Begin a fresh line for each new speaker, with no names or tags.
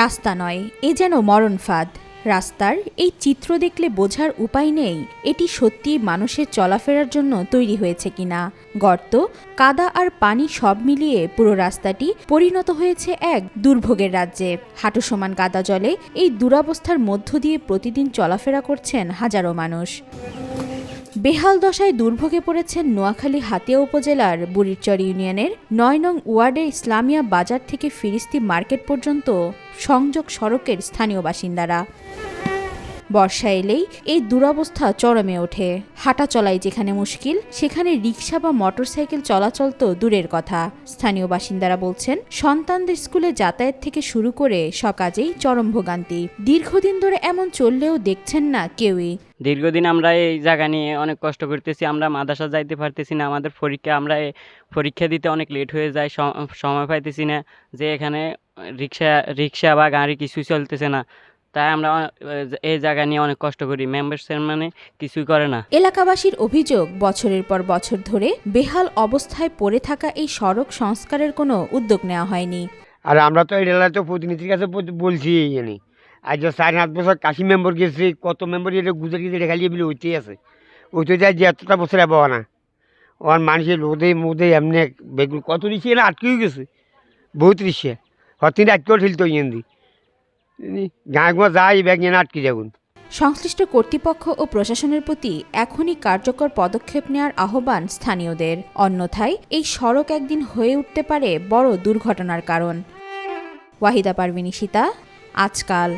রাস্তা নয়, এ যেন মরণ ফাঁদ। রাস্তার এই চিত্র দেখলে বোঝার উপায় নেই এটি সত্যি মানুষের চলাফেরার জন্য তৈরি হয়েছে কিনা। গর্ত, কাদা আর পানি সব মিলিয়ে পুরো রাস্তাটি পরিণত হয়েছে এক দুর্ভোগের রাজ্যে। হাঁটু সমান কাদা জলে এই দুরবস্থার মধ্য দিয়ে প্রতিদিন চলাফেরা করছেন হাজারো মানুষ। বেহাল দশায় দুর্ভোগে পড়েছেন নোয়াখালী হাতিয়া উপজেলার বুড়িরচর ইউনিয়নের ৯ নং ওয়ার্ডের ইসলামিয়া বাজার থেকে ফিরিস্তি মার্কেট পর্যন্ত সংযোগ সড়কের স্থানীয় বাসিন্দারা। বর্ষা এলেই এই দুরবস্থা চরমে ওঠে। হাঁটা চলাই যেখানে মুশকিল, সেখানে রিকশা বা মোটরসাইকেল চলাচল তো দূরের কথা। স্থানীয় বাসিন্দারা বলছেন, সন্তানদের স্কুলে যাতায়াত থেকে শুরু করে সব কাজেই চরম ভোগান্তি। দীর্ঘদিন ধরে এমন চললেও দেখছেন না কেউই।
দীর্ঘদিন আমরা এই জায়গা নিয়ে অনেক কষ্ট করতেছি। আমরা মাদ্রাসা যাইতে পারতেছি না, আমাদের পরীক্ষা দিতে অনেক লেট হয়ে যায়, সময় পাইতেছি না। যে এখানে রিক্সা বা গাড়ি কিছুই চলতেছে না, তাই আমরা এই জায়গা নিয়ে অনেক কষ্ট করি। মেম্বার চেয়ারম্যানে কিছুই করে না।
এলাকাবাসীর অভিযোগ, বছরের পর বছর ধরে বেহাল অবস্থায় পড়ে থাকা এই সড়ক সংস্কারের কোনো উদ্যোগ নেওয়া হয়নি।
আর আমরা তো এই রেলায় তো প্রতিনিধির কাছে বলছি এই জানি। আজ 4-7 বছর কাশি মেম্বার গেছে, কত মেম্বার এটা গুজর গেছে, রেখালিয়ে বলে ওইতেই আছে। ওইতে যায় যে এতটা বছর আবহাওয়া না, ওর মানুষের রোদে মোদে এমনি বেগুন কত রিক্সা না আটকেও গেছে, বহুত রিক্সা হতিন আটকেও ঠেলতো ইয়েন্দি গাঁ গুঁ যায় ব্যাগ নিয়ে আটকে যাগুন।
সংশ্লিষ্ট কর্তৃপক্ষ ও প্রশাসনের প্রতি এখনই কার্যকর পদক্ষেপ নেওয়ার আহ্বান স্থানীয়দের। অন্যথায় এই সড়ক একদিন হয়ে উঠতে পারে বড় দুর্ঘটনার কারণ। ওয়াহিদা পারভিন, ঈশিতা, আজকাল।